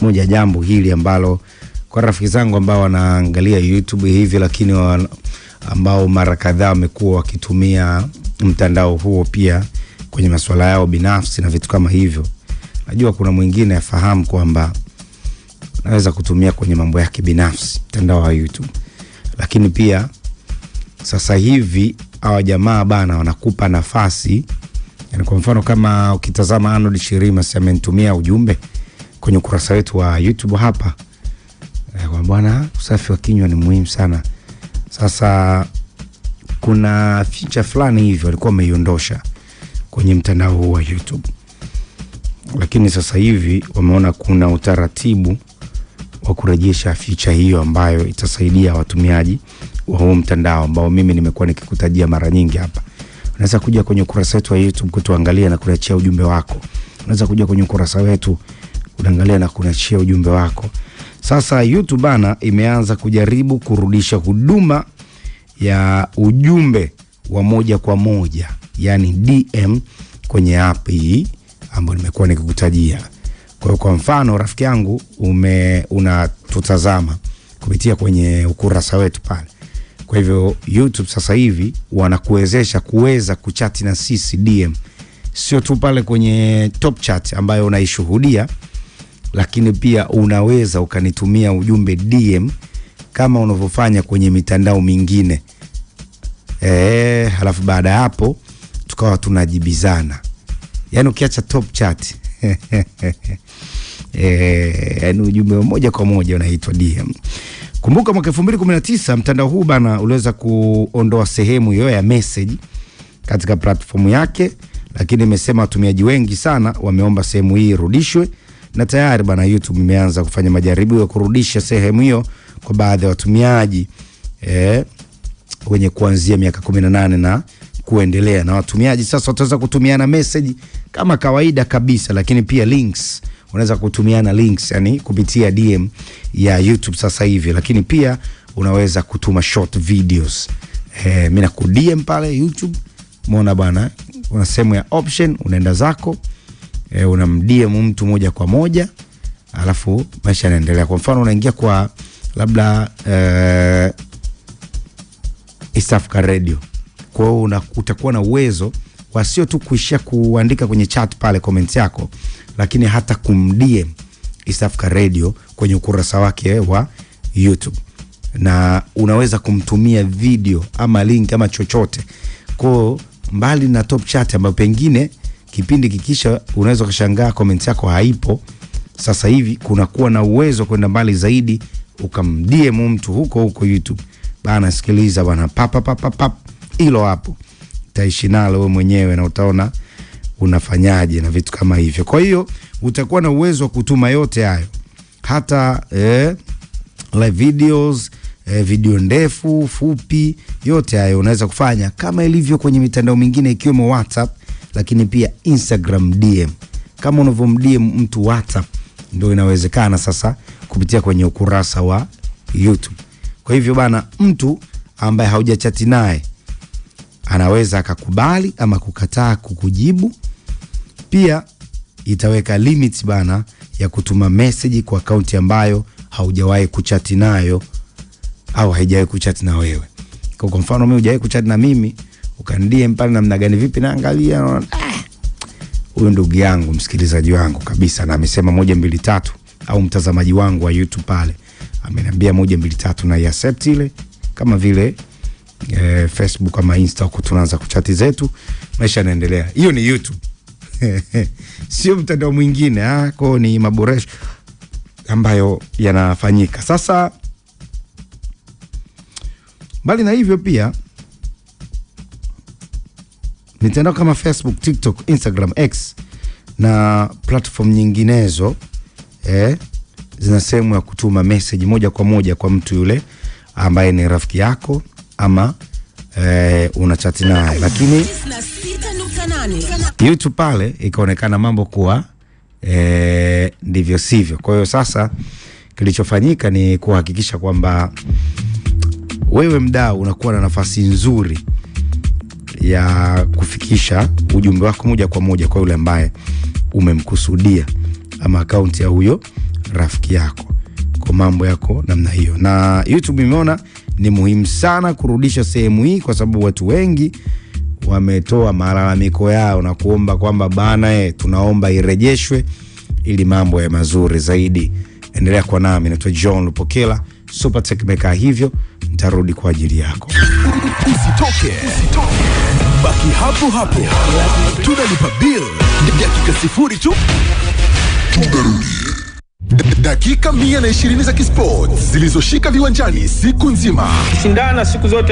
moja jambo hili ambalo kwa rafiki zangu ambao wanaangalia YouTube hivi, lakini ambao mara kadhaa wamekuwa wakitumia mtandao huo pia kwenye masuala yao binafsi na vitu kama hivyo. Najua kuna mwingine afahamu kwamba naweza kutumia kwenye mambo yake binafsi mtandao wa YouTube. Lakini pia sasa hivi hawa jamaa bana wanakupa nafasi. Yani kwa mfano kama ukitazama Arnold Shirima amenitumia ujumbe kwenye ukurasa wetu wa YouTube hapa. Kwa bwana, usafi wa kinywa ni muhimu sana. Sasa kuna feature fulani hivyo walikuwa wameiondosha kwenye mtandao huu wa YouTube. Lakini sasa hivi wameona kuna utaratibu wa kurejesha feature hiyo ambayo itasaidia watumiaji wa huu mtandao ambao mimi nimekuwa nikikutajia mara nyingi hapa. Unaweza kuja kwenye ukurasa wetu wa YouTube kutuangalia na kuachia ujumbe wako. Unaweza kuja kwenye ukurasa wetu unaangalia na kuachia ujumbe wako. Sasa YouTube bana imeanza kujaribu kurudisha huduma ya ujumbe wa moja kwa moja, yani DM kwenye app hii ambayo nimekuwa nikikutajia. Kwa mfano rafiki yangu unatutazama kupitia kwenye ukurasa wetu pale. Kwa hivyo YouTube sasa hivi wanakuwezesha kuweza kuchati na sisi DM. Sio tu pale kwenye top chat ambayo unaishuhudia, lakini pia unaweza ukanitumia ujumbe DM kama unavyofanya kwenye mitandao mingine. Halafu baada ya hapo tukawa tunajibizana. Yaani ukiacha top chat yani ujumbe moja kwa moja unaitwa DM. Kumbuka mwaka 2019 mtandao huu bana uliweza kuondoa sehemu hiyo ya message katika platform yake, lakini imesema watumiaji wengi sana wameomba sehemu hii irudishwe, na tayari bana YouTube imeanza kufanya majaribio ya kurudisha sehemu hiyo kwa baadhi ya watumiaji wenye kuanzia miaka 18 na kuendelea. Na watumiaji sasa wataweza kutumiana message kama kawaida kabisa, lakini pia links. Unaweza kutumiana links yani kupitia DM ya YouTube sasa hivi, lakini pia unaweza kutuma short videos. Mimi na ku DM pale YouTube. Umeona bana, una sehemu ya option, unaenda zako, unamdm mtu moja kwa moja, alafu maisha yanaendelea. Kwa mfano unaingia kwa labda East Africa Radio. Kwa hiyo utakuwa na uwezo wa sio tu kuishia kuandika kwenye chat pale comment yako, lakini hata kumdm East Africa Radio kwenye ukurasa wake wa YouTube, na unaweza kumtumia video ama link ama chochote. Kwa mbali na top chat ambapo pengine kipindi kikisha unaweza kushangaa comment yako haipo, sasa hivi kuna kuwa na uwezo kwenda mbali zaidi, ukamdm mtu huko YouTube. Bana sikiliza bana, pap hilo hapo utaishi nalo wewe mwenyewe na utaona unafanyaje na vitu kama hivyo. Kwa hiyo utakuwa na uwezo wa kutuma yote hayo, hata live videos, video ndefu, fupi, yote hayo unaweza kufanya kama ilivyo kwenye mitandao mingine ikiwemo WhatsApp, lakini pia Instagram DM. Kama unavyomdm mtu WhatsApp, ndio inawezekana sasa kupitia kwenye ukurasa wa YouTube. Kwa hivyo bana, mtu ambaye haujachati naye anaweza akakubali ama kukataa kukujibu. Pia itaweka limits bana ya kutuma message kwa akaunti ambayo haujawahi kuchati nayo au haijawahi kuchati na wewe. Kwa mfano mimi hujawahi kuchati na mimi, ukaniDM pale namna gani vipi, naangalia huyo ndugu yangu, msikilizaji wangu kabisa, na amesema 1 2 3, au mtazamaji wangu wa YouTube pale ameniambia 1 2 3, na accept ile kama vile Facebook ama Insta huko tunaanza kuchati zetu, maisha yanaendelea. Hiyo ni YouTube. Sio mtandao mwingine. Kwa ni maboresho ambayo yanafanyika. Sasa bali na hivyo pia mitandao kama Facebook, TikTok, Instagram, X na platform nyinginezo zina sehemu ya kutuma message moja kwa moja kwa mtu yule ambaye ni rafiki yako ama unachati naye. Lakini YouTube pale ikaonekana mambo kuwa ndivyo sivyo. Kwa hiyo sasa kilichofanyika ni kuhakikisha kwamba wewe mdau unakuwa na nafasi nzuri ya kufikisha ujumbe wako moja kwa moja kwa yule ambaye umemkusudia ama akaunti ya huyo rafiki yako. Kwa mambo yako namna hiyo. Na YouTube imeona ni muhimu sana kurudisha sehemu hii kwa sababu watu wengi wametoa malalamiko yao na kuomba kwamba bana tunaomba irejeshwe ili mambo ya mazuri zaidi. Endelea kwa nami, naitwa John Lupokela, Super Tech Maker. Hivyo nitarudi kwa ajili yako. Usitoke. Baki hapo hapo. Tunalipa bill. Dakika 0 tu. Tunarudi. Dakika 120 za kisport zilizoshika viwanjani siku nzima. Shindana siku zote.